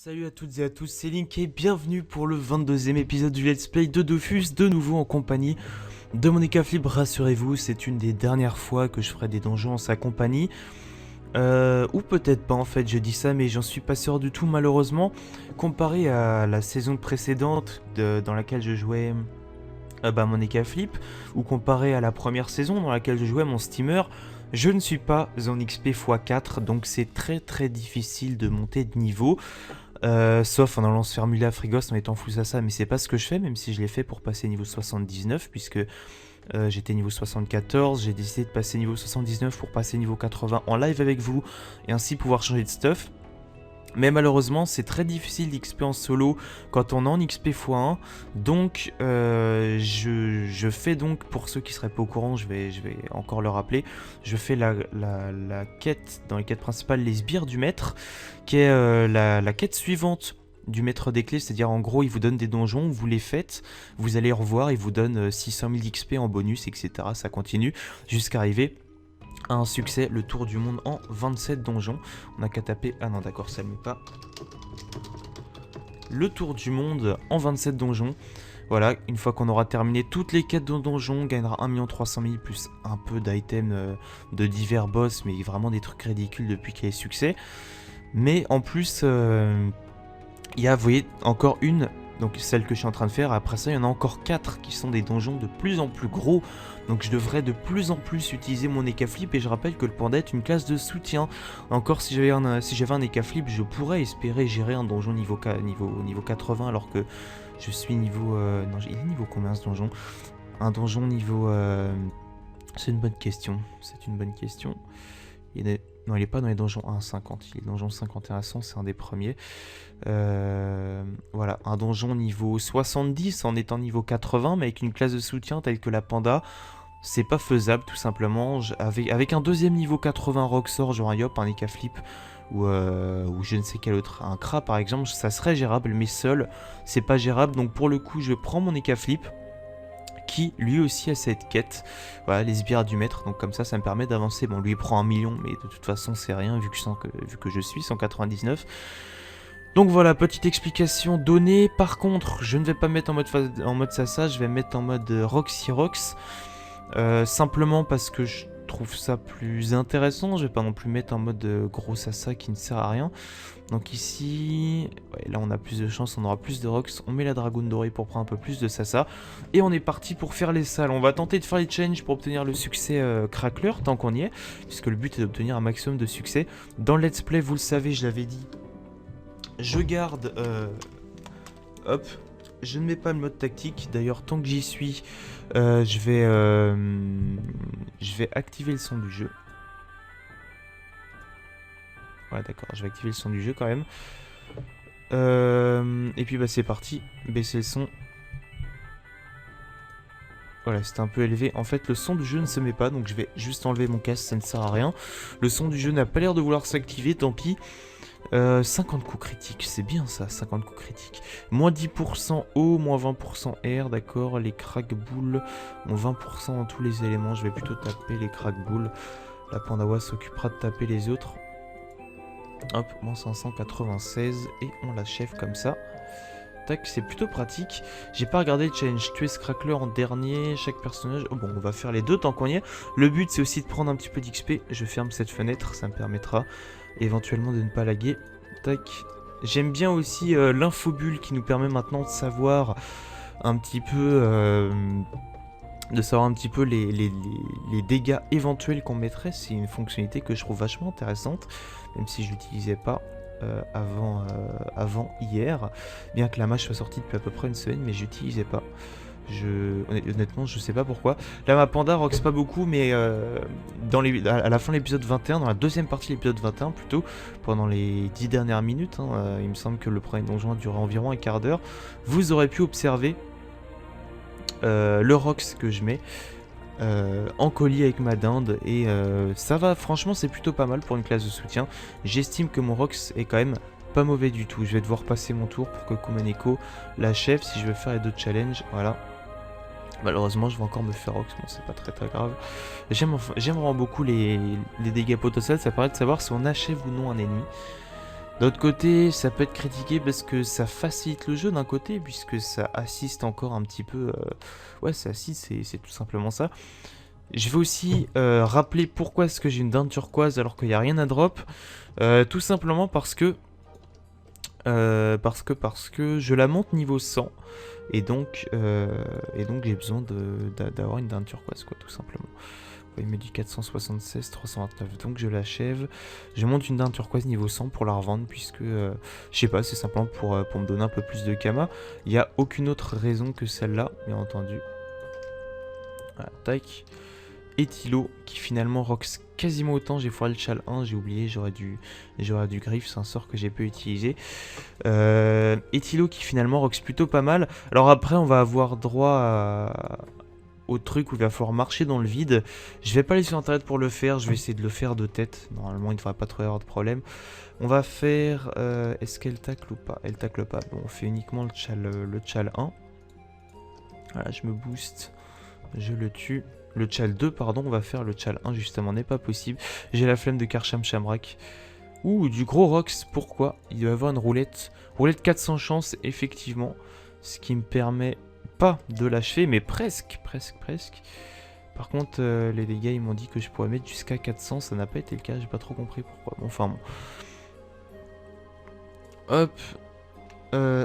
Salut à toutes et à tous, c'est Link et bienvenue pour le 22e épisode du Let's Play de Dofus, de nouveau en compagnie de Monica Flip. Rassurez-vous, c'est une des dernières fois que je ferai des donjons en sa compagnie. Ou peut-être pas en fait, je dis ça, mais j'en suis pas sûr du tout malheureusement. Comparé à la saison précédente dans laquelle je jouais Monica Flip, ou comparé à la première saison dans laquelle je jouais mon steamer, je ne suis pas en XP x4, donc c'est très difficile de monter de niveau. Sauf en allant se faire muler à Frigos en étant full ça, mais c'est pas ce que je fais, même si je l'ai fait pour passer niveau 79, puisque j'étais niveau 74, j'ai décidé de passer niveau 79 pour passer niveau 80 en live avec vous, et ainsi pouvoir changer de stuff. Mais malheureusement, c'est très difficile d'XP en solo quand on est en XP x1. Donc, je fais donc, pour ceux qui seraient pas au courant, je vais encore le rappeler, je fais la quête, dans les quêtes principales, les sbires du maître, qui est la quête suivante du maître des clés, c'est-à-dire en gros il vous donne des donjons, vous les faites, vous allez revoir, il vous donne 600 000 XP en bonus, etc. Ça continue jusqu'à arriver à un succès, le tour du monde en 27 donjons. On a qu'à taper, ah non d'accord ça ne met pas, le tour du monde en 27 donjons. Voilà, une fois qu'on aura terminé toutes les quêtes de donjons, on gagnera 1 300 000 plus un peu d'items de divers boss, mais vraiment des trucs ridicules depuis qu'il y a succès. Mais en plus, il y a, vous voyez, encore une, donc celle que je suis en train de faire. Après ça, il y en a encore 4 qui sont des donjons de plus en plus gros. Donc je devrais de plus en plus utiliser mon Eka Flip. Et je rappelle que le panda est une classe de soutien. Encore, si j'avais un Eka Flip, je pourrais espérer gérer un donjon niveau 80, alors que je suis niveau... non, il est niveau combien ce donjon? Un donjon niveau... C'est une bonne question. C'est une bonne question. Non, il n'est pas dans les donjons 1,50. Il est donjon 51 à 100, c'est un des premiers. Voilà, un donjon niveau 70 en étant niveau 80, mais avec une classe de soutien telle que la panda, c'est pas faisable tout simplement. Avec un deuxième niveau 80 Roxor, genre un Yop, un Eka Flip, ou je ne sais quel autre, un Kra par exemple, ça serait gérable, mais seul, c'est pas gérable. Donc pour le coup, je prends mon Eka Flip, qui lui aussi a cette quête, voilà, les sbires du maître, donc comme ça me permet d'avancer. Bon, lui il prend 1 million, mais de toute façon c'est rien vu que je suis 199. Donc voilà, petite explication donnée. Par contre, je ne vais pas mettre en mode Sasa, je vais mettre en mode Roxy Rox, simplement parce que je trouve ça plus intéressant. Je vais pas non plus mettre en mode gros Sasa qui ne sert à rien. Donc ici, ouais, là on a plus de chance, on aura plus de Rox. On met la dragoune dorée pour prendre un peu plus de Sasa. Et on est parti pour faire les salles. On va tenter de faire les challenges pour obtenir le succès Crackler, tant qu'on y est, puisque le but est d'obtenir un maximum de succès. Dans le let's play, vous le savez, je l'avais dit, je garde... hop, je ne mets pas le mode tactique. D'ailleurs, tant que j'y suis, je vais activer le son du jeu. Ouais, d'accord, je vais activer le son du jeu quand même. Et puis bah c'est parti, baisser le son. Voilà, c'était un peu élevé. En fait, le son du jeu ne se met pas, donc je vais juste enlever mon casque, ça ne sert à rien. Le son du jeu n'a pas l'air de vouloir s'activer, tant pis. 50 coups critiques, c'est bien ça, 50 coups critiques. Moins 10% eau, moins 20% air, d'accord. Les crack-boules ont 20% dans tous les éléments. Je vais plutôt taper les crack-boules. La Pandawa s'occupera de taper les autres. Hop, moins 596 et on l'achève comme ça. Tac, c'est plutôt pratique. J'ai pas regardé le challenge tuer ce crackler en dernier, chaque personnage. Oh bon, on va faire les deux tant qu'on y est. Le but c'est aussi de prendre un petit peu d'XP. Je ferme cette fenêtre, ça me permettra éventuellement de ne pas laguer. Tac. J'aime bien aussi l'infobulle qui nous permet maintenant de savoir un petit peu... les dégâts éventuels qu'on mettrait. C'est une fonctionnalité que je trouve vachement intéressante, même si je l'utilisais pas avant hier, bien que la match soit sortie depuis à peu près une semaine, mais j'utilisais pas. Honnêtement, je sais pas pourquoi. Là, ma panda rox pas beaucoup, mais à la fin de l'épisode 21, dans la deuxième partie de l'épisode 21 plutôt, pendant les 10 dernières minutes, il me semble que le premier donjon a duré environ un quart d'heure, vous aurez pu observer le rox que je mets en colis avec ma dinde, et ça va, franchement c'est plutôt pas mal pour une classe de soutien. J'estime que mon rox est quand même pas mauvais du tout. Je vais devoir passer mon tour pour que Kumaneko l'achève si je veux faire les deux challenges, voilà. Malheureusement je vais encore me faire rox, bon c'est pas très grave. J'aime vraiment beaucoup les dégâts potentiels, ça permet de savoir si on achève ou non un ennemi. D'autre côté, ça peut être critiqué parce que ça facilite le jeu d'un côté, puisque ça assiste encore un petit peu... Ouais, ça assiste, c'est tout simplement ça. Je vais aussi rappeler pourquoi est-ce que j'ai une dinde turquoise alors qu'il n'y a rien à drop. Tout simplement parce que je la monte niveau 100 et donc j'ai besoin d'avoir une dinde turquoise, quoi, tout simplement. Il me dit 476, 329, donc je l'achève. Je monte une dinde turquoise niveau 100 pour la revendre, puisque, je sais pas, c'est simplement pour me donner un peu plus de kama. Il n'y a aucune autre raison que celle-là, bien entendu. Voilà, tac. Etilo, qui finalement rox quasiment autant. J'ai foiré le chal 1, j'ai oublié, j'aurais dû griffe, c'est un sort que j'ai peu utilisé. Etilo qui finalement rox plutôt pas mal. Alors après, on va avoir droit au truc où il va falloir marcher dans le vide. Je vais pas aller sur internet pour le faire, je vais essayer de le faire de tête. Normalement, il ne devrait pas trop y avoir de problème. On va faire... Est-ce qu'elle tacle ou pas? Elle tacle pas. Bon, on fait uniquement le chal 1. Voilà, je me booste. Je le tue. Le chal 2, pardon, on va faire le chal 1, justement, n'est pas possible. J'ai la flemme de Karcham Shamrak. Ouh, du gros Rox, pourquoi? Il doit y avoir une roulette. Roulette 400 chances, effectivement. Ce qui me permet pas de l'achever, mais presque. Par contre, les dégâts, ils m'ont dit que je pourrais mettre jusqu'à 400. Ça n'a pas été le cas, j'ai pas trop compris pourquoi. Bon, enfin bon. Hop.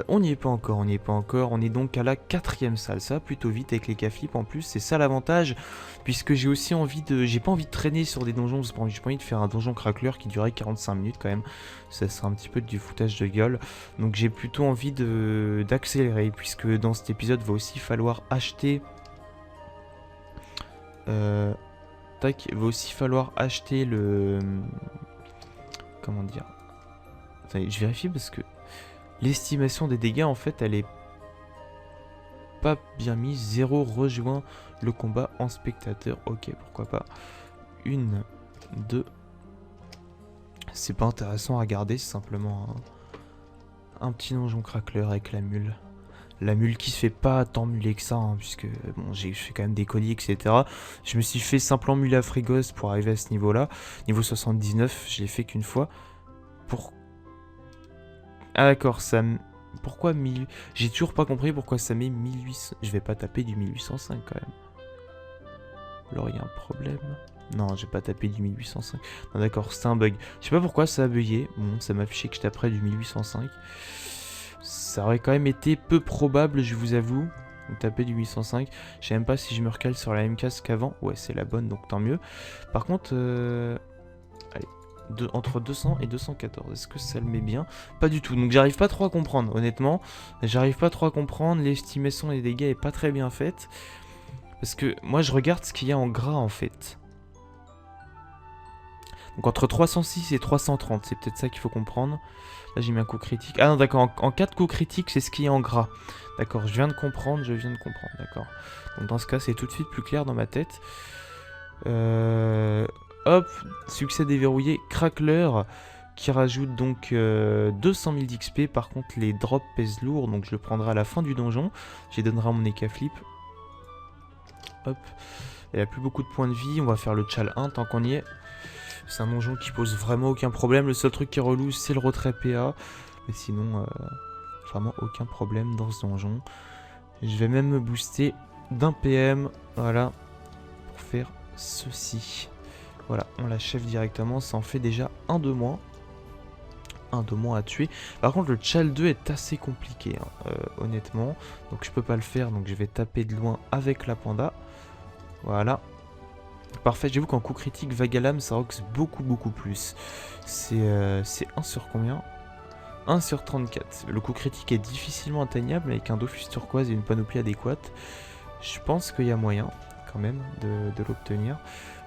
On n'y est pas encore, on est donc à la 4ème salle, ça va plutôt vite avec les K-Flip en plus, c'est ça l'avantage, puisque j'ai aussi envie de... J'ai pas envie de traîner sur des donjons, j'ai pas envie de faire un donjon craqueleur qui durait 45 minutes quand même, ça serait un petit peu du foutage de gueule, donc j'ai plutôt envie d'accélérer, puisque dans cet épisode il va aussi falloir acheter... Tac, il va aussi falloir acheter le... Comment dire? Attendez, je vérifie parce que... L'estimation des dégâts, en fait, elle est pas bien mise. 0 rejoint le combat en spectateur. Ok, pourquoi pas. 1, 2. C'est pas intéressant à regarder, c'est simplement un petit donjon craqueleur avec la mule. La mule qui se fait pas tant muler que ça, hein, puisque bon, j'ai fait quand même des colis, etc. Je me suis fait simplement muler à frigos pour arriver à ce niveau-là. Niveau 79, je l'ai fait qu'une fois. Ah d'accord, ça... Pourquoi 1000... J'ai toujours pas compris pourquoi ça met 1800... Je vais pas taper du 1805 quand même. Alors il y a un problème. Non, j'ai pas tapé du 1805. Non d'accord, c'est un bug. Je sais pas pourquoi ça a bugué. Bon, ça m'a affiché que je taperais du 1805. Ça aurait quand même été peu probable, je vous avoue. Donc taper du 1805. Je sais même pas si je me recale sur la même case qu'avant. Ouais, c'est la bonne, donc tant mieux. Par contre... Allez. Entre 200 et 214, est-ce que ça le met bien? Pas du tout, donc j'arrive pas trop à comprendre, honnêtement. J'arrive pas trop à comprendre, l'estimation des dégâts est pas très bien faite. Parce que moi je regarde ce qu'il y a en gras en fait. Donc entre 306 et 330, c'est peut-être ça qu'il faut comprendre. Là j'ai mis un coup critique. Ah non d'accord, en 4 coups critiques c'est ce qu'il y a en gras. D'accord, je viens de comprendre, d'accord. Donc dans ce cas c'est tout de suite plus clair dans ma tête. Hop, succès déverrouillé, craqueleur qui rajoute donc 200 000 d'XP. Par contre, les drops pèsent lourd, donc je le prendrai à la fin du donjon. J'y donnerai à mon Eka-Flip. Hop, elle a plus beaucoup de points de vie. On va faire le Chal 1 tant qu'on y est. C'est un donjon qui pose vraiment aucun problème. Le seul truc qui est relou, c'est le retrait PA. Mais sinon, vraiment aucun problème dans ce donjon. Je vais même me booster d'un PM, voilà, pour faire ceci. Voilà, on l'achève directement, ça en fait déjà un de moins. Un de moins à tuer. Par contre, le Chal 2 est assez compliqué, hein, honnêtement. Donc je peux pas le faire, donc je vais taper de loin avec la panda. Voilà. Parfait, j'avoue qu'en coup critique, Vagalam, ça rox beaucoup plus. C'est 1 sur combien? 1 sur 34. Le coup critique est difficilement atteignable avec un Dofus turquoise et une panoplie adéquate. Je pense qu'il y a moyen, quand même, de l'obtenir.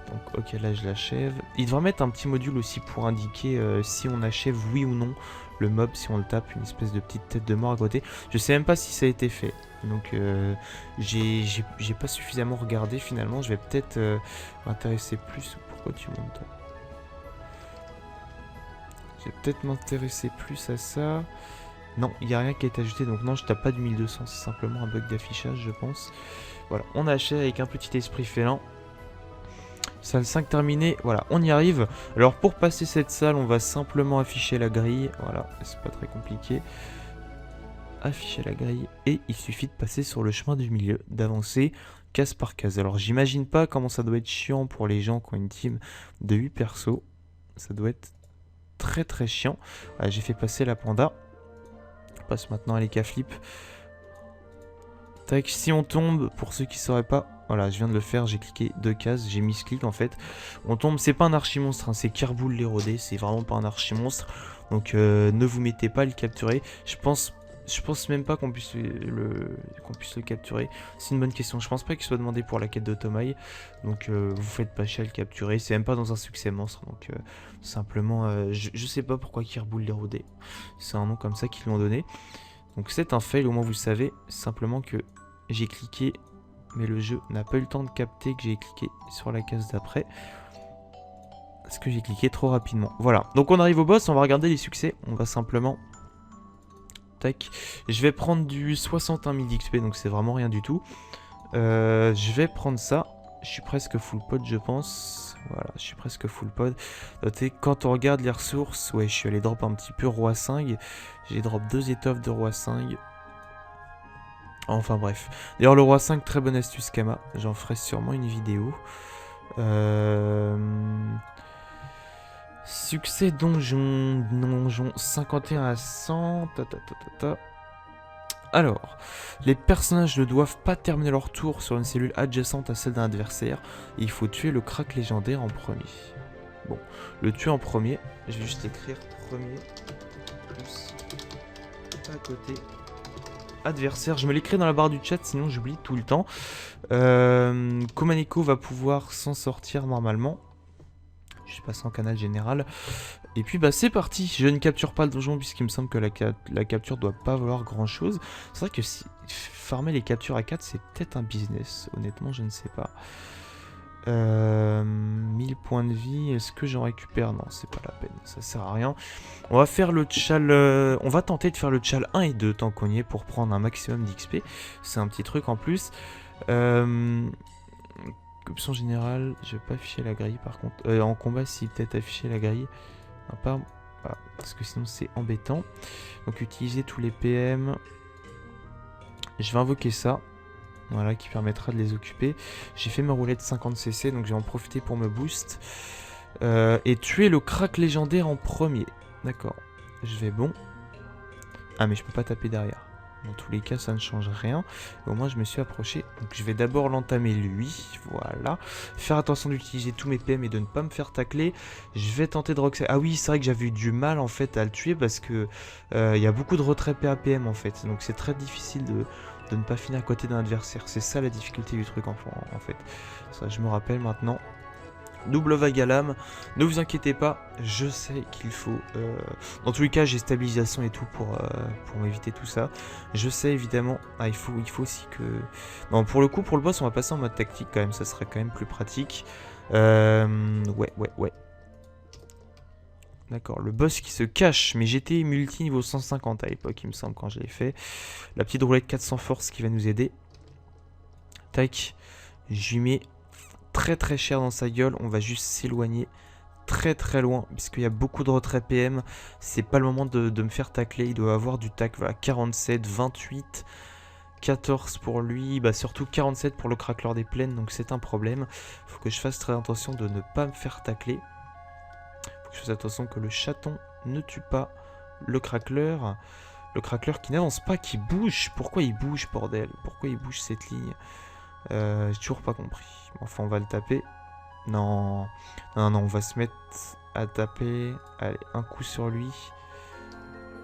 Donc ok, là je l'achève. Il devrait mettre un petit module aussi pour indiquer si on achève oui ou non le mob, si on le tape, une espèce de petite tête de mort à côté. Je sais même pas si ça a été fait. Donc j'ai pas suffisamment regardé finalement. Je vais peut-être m'intéresser plus. Pourquoi tu montes? Je vais peut-être m'intéresser plus à ça. Non, il n'y a rien qui est ajouté. Donc non, je tape pas du 1200. C'est simplement un bug d'affichage, je pense. Voilà, on achète avec un petit esprit félin. Salle 5 terminée, voilà, on y arrive. Alors pour passer cette salle, on va simplement afficher la grille. Voilà, c'est pas très compliqué. Afficher la grille et il suffit de passer sur le chemin du milieu, d'avancer case par case. Alors j'imagine pas comment ça doit être chiant pour les gens qui ont une team de 8 persos. Ça doit être très très chiant. Voilà, j'ai fait passer la panda. On passe maintenant à l'Eka-Flip. Tac, si on tombe, pour ceux qui ne sauraient pas, voilà, je viens de le faire, j'ai cliqué 2 cases, j'ai mis ce clic en fait. On tombe, c'est pas un archi-monstre, hein, c'est Kerboul l'érodé, c'est vraiment pas un archi-monstre. Donc ne vous mettez pas à le capturer. Je pense même pas qu'on puisse le capturer. C'est une bonne question. Je pense pas qu'il soit demandé pour la quête de Tomaï. Donc vous faites pas chier à le capturer. C'est même pas dans un succès monstre. Donc simplement, je sais pas pourquoi Kerboul l'érodé. C'est un nom comme ça qu'ils l'ont donné. Donc c'est un fail, au moins vous le savez. Simplement que j'ai cliqué, mais le jeu n'a pas eu le temps de capter que j'ai cliqué sur la case d'après. Parce que j'ai cliqué trop rapidement. Voilà, donc on arrive au boss, on va regarder les succès. On va simplement... Tac. Je vais prendre du 61 000 d'XP, donc c'est vraiment rien du tout. Je vais prendre ça. Je suis presque full pod, je pense. Voilà, je suis presque full pod. Notez, quand on regarde les ressources, ouais, je suis allé drop un petit peu roi 5. J'ai drop 2 étoffes de roi 5. Enfin bref. D'ailleurs, le roi 5, très bonne astuce Kama. J'en ferai sûrement une vidéo. Succès donjon 51 à 100. Alors, les personnages ne doivent pas terminer leur tour sur une cellule adjacente à celle d'un adversaire. Il faut tuer le crack légendaire en premier. Bon, le tuer en premier, je vais juste écrire premier plus à côté adversaire. Je me l'écris dans la barre du chat, sinon j'oublie tout le temps. Komaneko va pouvoir s'en sortir normalement. Je passe en canal général. Et puis bah c'est parti. Je ne capture pas le donjon puisqu'il me semble que la capture doit pas valoir grand chose. C'est vrai que si farmer les captures à 4 c'est peut-être un business. Honnêtement je ne sais pas. 1000 points de vie. Est-ce que j'en récupère? Non, c'est pas la peine. Ça sert à rien. On va faire le tchal. On va tenter de faire le tchal 1 et 2 tant qu'on y est pour prendre un maximum d'XP. C'est un petit truc en plus. Option générale, je vais pas afficher la grille par contre. En combat, si peut-être afficher la grille. Non, pas, voilà, parce que sinon c'est embêtant. Donc utiliser tous les PM. Je vais invoquer ça. Voilà, qui permettra de les occuper. J'ai fait ma roulette 50cc, donc je vais en profiter pour me boost. Et tuer le crack légendaire en premier. D'accord. Je vais bon. Ah mais je peux pas taper derrière. Dans tous les cas, ça ne change rien. Et au moins, je me suis approché. Donc, je vais d'abord l'entamer lui. Voilà. Faire attention d'utiliser tous mes PM et de ne pas me faire tacler. Je vais tenter de roxer. Ah oui, c'est vrai que j'avais eu du mal en fait à le tuer parce que il y a beaucoup de retrait PAPM en fait. Donc, c'est très difficile de ne pas finir à côté d'un adversaire. C'est ça la difficulté du truc en fait. Ça, je me rappelle maintenant. Double vague à l'âme, ne vous inquiétez pas, je sais qu'il faut... Dans tous les cas, j'ai stabilisation et tout pour m'éviter tout ça. Je sais évidemment... Ah, il faut aussi que... Non, pour le coup, pour le boss, on va passer en mode tactique quand même, ça serait quand même plus pratique. Ouais. D'accord, le boss qui se cache, mais j'étais multi niveau 150 à l'époque, il me semble, quand je l'ai fait. La petite roulette 400 force qui va nous aider. Tac, je lui mets... très cher dans sa gueule, on va juste s'éloigner très loin puisqu'il y a beaucoup de retrait PM. C'est pas le moment de me faire tacler, il doit avoir du tac. Voilà, 47, 28, 14 pour lui, bah surtout 47 pour le craqueleur des plaines, donc c'est un problème. Faut que je fasse très attention de ne pas me faire tacler. Faut que je fasse attention que le chaton ne tue pas le craqueleur. Le craqueleur qui n'avance pas, qui bouge. Pourquoi il bouge, bordel? Pourquoi il bouge cette ligne? J'ai toujours pas compris. Enfin, on va le taper. Non, on va se mettre à taper. Allez, un coup sur lui.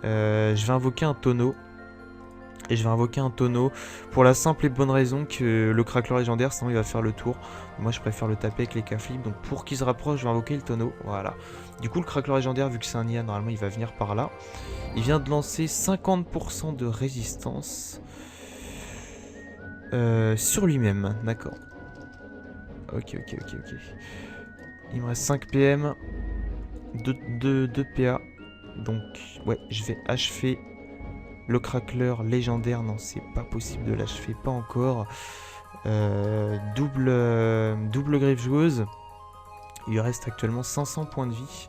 Je vais invoquer un tonneau. Et je vais invoquer un tonneau pour la simple et bonne raison que le craqueleur légendaire, sinon il va faire le tour. Moi, je préfère le taper avec les K-Flip. Donc, pour qu'il se rapproche, je vais invoquer le tonneau. Voilà. Du coup, le craqueleur légendaire, vu que c'est un IA, normalement, il va venir par là. Il vient de lancer 50% de résistance. Sur lui-même, d'accord. Ok. Il me reste 5 PM, 2 PA. Donc, ouais, je vais achever le craqueleur légendaire. Non, c'est pas possible de l'achever, pas encore. Double griffe joueuse. Il lui reste actuellement 500 points de vie.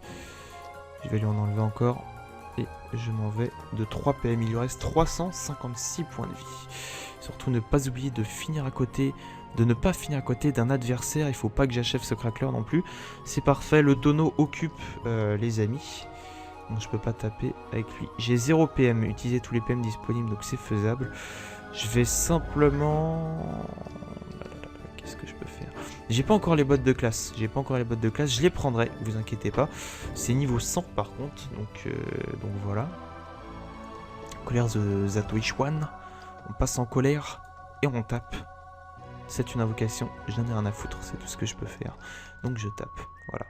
Je vais lui en enlever encore. Et je m'en vais de 3 PM. Il lui reste 356 points de vie. Surtout ne pas oublier de finir à côté, de ne pas finir à côté d'un adversaire. Il faut pas que j'achève ce crackler non plus. C'est parfait, le tonneau occupe les amis. Donc je peux pas taper avec lui. J'ai 0 PM, utiliser tous les PM disponibles, donc c'est faisable. Je vais simplement... Qu'est-ce que je peux faire? J'ai pas encore les bottes de classe. Je les prendrai, vous inquiétez pas. C'est niveau 100 par contre, donc voilà. Colère de Zatoichwan. On passe en colère et on tape. C'est une invocation, je n'en ai rien à foutre, c'est tout ce que je peux faire. Donc je tape, voilà.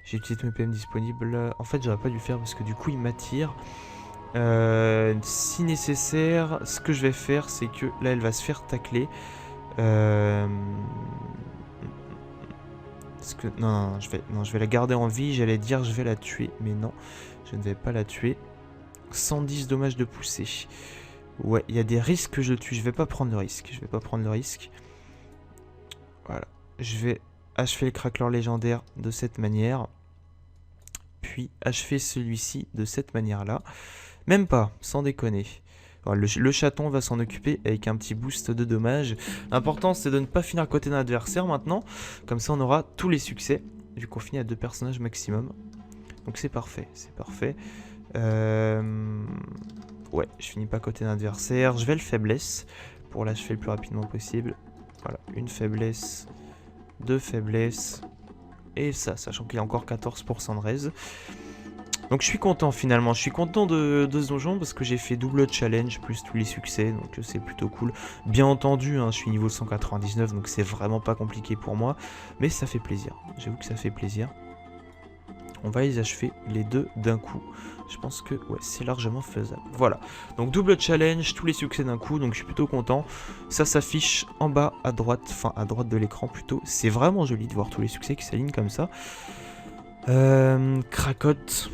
J'ai utilisé tous mes PM disponibles. En fait, j'aurais pas dû le faire parce que du coup, il m'attire. Si nécessaire, ce que je vais faire, c'est que là, elle va se faire tacler. Non, je vais la garder en vie. J'allais dire, je vais la tuer. Mais non, je ne vais pas la tuer. 110 dommages de poussée. Ouais, il y a des risques que je tue. Je vais pas prendre le risque. Voilà. Je vais achever le crackler légendaire de cette manière. Puis achever celui-ci de cette manière-là. Même pas, sans déconner. Alors, le chaton va s'en occuper avec un petit boost de dommages. L'important, c'est de ne pas finir à côté d'un adversaire maintenant. Comme ça, on aura tous les succès. Vu qu'on finit à 2 personnages maximum. Donc c'est parfait, Ouais, je finis pas à côté d'un adversaire. Je vais le faiblesse pour l'achever le plus rapidement possible. Voilà, une faiblesse, 2 faiblesses. Et ça, sachant qu'il y a encore 14% de raise. Donc je suis content finalement, je suis content de ce donjon parce que j'ai fait double challenge plus tous les succès, donc c'est plutôt cool. Bien entendu, hein, je suis niveau 199, donc c'est vraiment pas compliqué pour moi, mais ça fait plaisir, j'avoue que ça fait plaisir. On va les achever les deux d'un coup. Je pense que ouais, c'est largement faisable. Voilà, donc double challenge, tous les succès d'un coup, donc je suis plutôt content. Ça s'affiche en bas à droite, enfin à droite de l'écran plutôt. C'est vraiment joli de voir tous les succès qui s'alignent comme ça. Cracotte.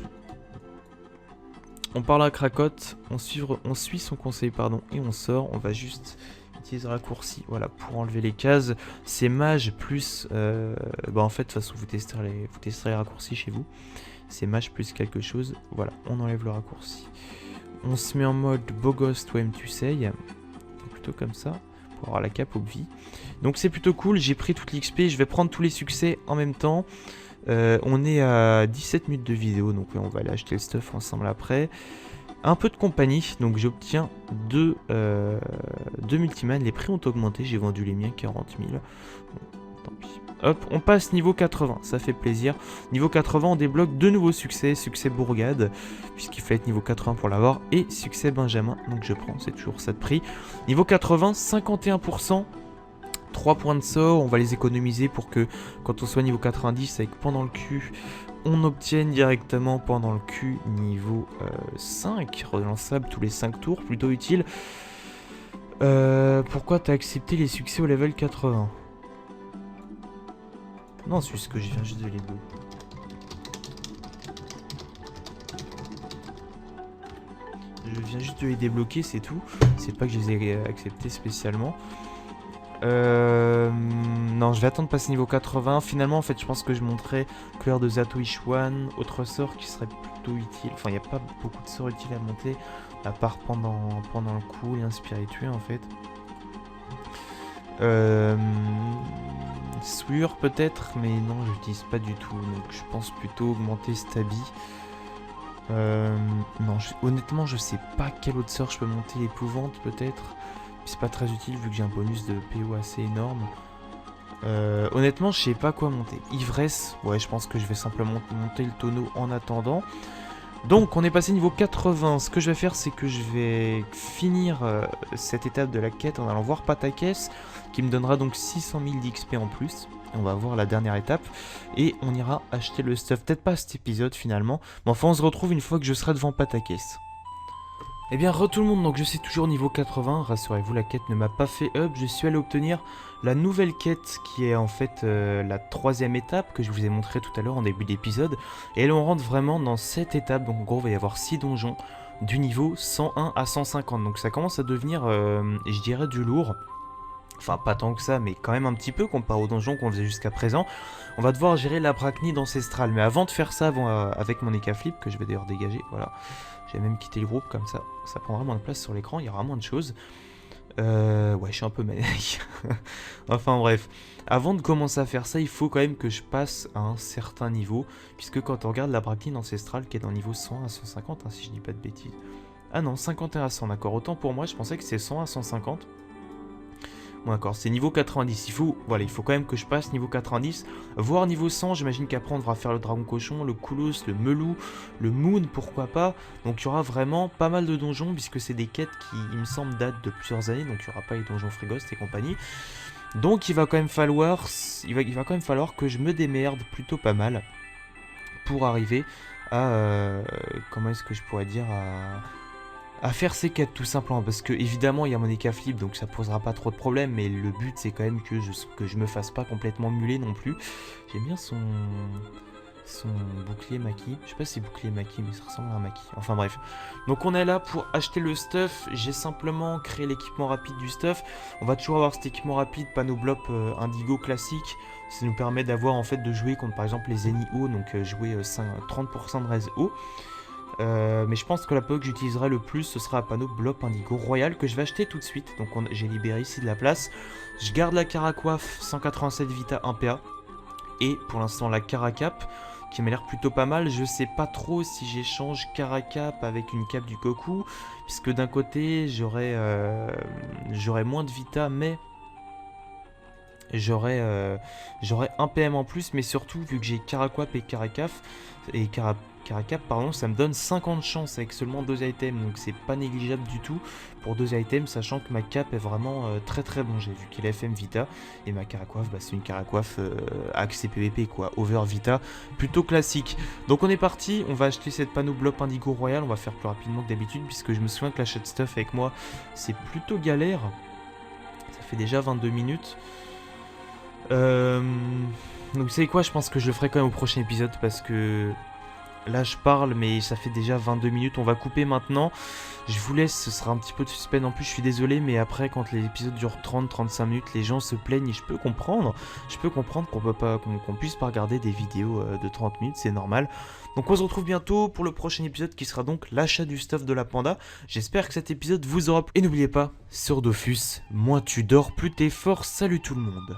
On parle à Cracotte, on suit son conseil, pardon, et on sort. On va juste utiliser le raccourci, voilà, pour enlever les cases. C'est mage plus... en fait, de toute façon, vous testerez les raccourcis chez vous. C'est mage plus quelque chose. Voilà, on enlève le raccourci. On se met en mode beau gosse, toi-même tu sais. Plutôt comme ça, pour avoir la cape au vie. Donc c'est plutôt cool, j'ai pris toute l'XP, je vais prendre tous les succès en même temps. On est à 17 minutes de vidéo, donc on va aller acheter le stuff ensemble après. Un peu de compagnie, donc j'obtiens deux multiman. Les prix ont augmenté, j'ai vendu les miens 40 000. Bon, tant pis. Hop, on passe niveau 80, ça fait plaisir. Niveau 80, on débloque deux nouveaux succès. Succès Bourgade, puisqu'il faut être niveau 80 pour l'avoir. Et succès Benjamin, donc je prends, c'est toujours ça de prix. Niveau 80, 51%. 3 points de sort, on va les économiser pour que quand on soit niveau 90 avec pendant le cul, on obtienne directement pendant le cul niveau 5, relançable tous les 5 tours, plutôt utile. Pourquoi t'as accepté les succès au level 80? Non, c'est juste que je viens juste de les deux. Je viens juste de les débloquer, c'est tout. C'est pas que je les ai acceptés spécialement. Non, je vais attendre de passer niveau 80. Finalement, en fait, je pense que je monterai Colère de Zatoichwan, autre sort qui serait plutôt utile. Enfin, il n'y a pas beaucoup de sorts utiles à monter, à part pendant le coup, lien spirituel en fait. Sueur peut-être, mais non, je l'utilise pas du tout. Donc, je pense plutôt augmenter Stabi. Non, honnêtement, je sais pas quel autre sort je peux monter. Épouvante peut-être. C'est pas très utile vu que j'ai un bonus de PO assez énorme. Honnêtement, je sais pas quoi monter. Ivresse, ouais, je pense que je vais simplement monter le tonneau en attendant. Donc, on est passé niveau 80. Ce que je vais faire, c'est que je vais finir cette étape de la quête en allant voir Patakès, qui me donnera donc 600 000 d'XP en plus. On va voir la dernière étape et on ira acheter le stuff. Peut-être pas cet épisode finalement, mais enfin, on se retrouve une fois que je serai devant Patakès. Eh bien, tout le monde, donc je suis toujours niveau 80, rassurez-vous, la quête ne m'a pas fait up, je suis allé obtenir la nouvelle quête qui est en fait la 3e étape que je vous ai montré tout à l'heure en début d'épisode, et là on rentre vraiment dans cette étape, donc en gros il va y avoir 6 donjons du niveau 101 à 150, donc ça commence à devenir, je dirais, du lourd. Enfin, pas tant que ça, mais quand même un petit peu comparé au donjon qu'on faisait jusqu'à présent. On va devoir gérer l'arachnide ancestrale. Mais avant de faire ça, avec mon Ekaflip, que je vais d'ailleurs dégager, voilà. J'ai même quitté le groupe comme ça prendra moins de place sur l'écran, il y aura moins de choses. Ouais, je suis un peu maniaque. Enfin bref, avant de commencer à faire ça, il faut quand même que je passe à un certain niveau, puisque quand on regarde la l'arachnide ancestrale qui est dans le niveau 100 à 150, hein, si je dis pas de bêtises. Ah non, 51 à 100, d'accord. Autant pour moi, je pensais que c'est 100 à 150. Bon d'accord, c'est niveau 90, il faut quand même que je passe niveau 90, voire niveau 100, j'imagine qu'après on devra faire le dragon cochon, le koulos, le melou, le moon, pourquoi pas. Donc il y aura vraiment pas mal de donjons, puisque c'est des quêtes qui, il me semble, datent de plusieurs années, donc il n'y aura pas les donjons Frigost et compagnie. Donc il va quand même falloir que je me démerde plutôt pas mal pour arriver à... comment est-ce que je pourrais dire à faire ces quêtes tout simplement, parce que évidemment il y a mon Ekaflip donc ça posera pas trop de problèmes, mais le but c'est quand même que je me fasse pas complètement muler non plus. J'aime bien son bouclier maquis, je sais pas si c'est bouclier maquis mais ça ressemble à un maquis, enfin bref. Donc on est là pour acheter le stuff, j'ai simplement créé l'équipement rapide du stuff. On va toujours avoir cet équipement rapide panneau blob indigo classique, ça nous permet d'avoir en fait de jouer contre par exemple les ennemis hauts, donc jouer 30% de res haut. Mais je pense que la POC que j'utiliserai le plus, ce sera un panneau Blob Indigo Royal que je vais acheter tout de suite. Donc j'ai libéré ici de la place. Je garde la Caracoiffe 187 Vita 1PA. Et pour l'instant la Caracap qui m'a l'air plutôt pas mal. Je sais pas trop si j'échange Caracap avec une cape du Goku, puisque d'un côté j'aurais moins de Vita, mais j'aurais un PM en plus, mais surtout vu que j'ai Caraquap et Caracaf et Caracap, pardon, ça me donne 50 chances avec seulement 2 items, donc c'est pas négligeable du tout pour 2 items, sachant que ma cap est vraiment très très bon. J'ai vu qu'il a FM Vita et ma Caracoiffe, c'est une Caracoiffe axée PVP quoi, over Vita, plutôt classique. Donc on est parti, on va acheter cette panneau Blob Indigo Royal, on va faire plus rapidement que d'habitude puisque je me souviens que l'achat de stuff avec moi c'est plutôt galère. Ça fait déjà 22 minutes. Donc vous savez quoi, je pense que je le ferai quand même au prochain épisode parce que là je parle mais ça fait déjà 22 minutes, on va couper maintenant. Je vous laisse, ce sera un petit peu de suspense en plus, je suis désolé, mais après quand l'épisode dure 30-35 minutes, les gens se plaignent et je peux comprendre qu'on puisse pas regarder des vidéos de 30 minutes, c'est normal. Donc on se retrouve bientôt pour le prochain épisode qui sera donc l'achat du stuff de la panda. J'espère que cet épisode vous aura plu. Et n'oubliez pas, sur Dofus, moins tu dors, plus t'es fort. Salut tout le monde.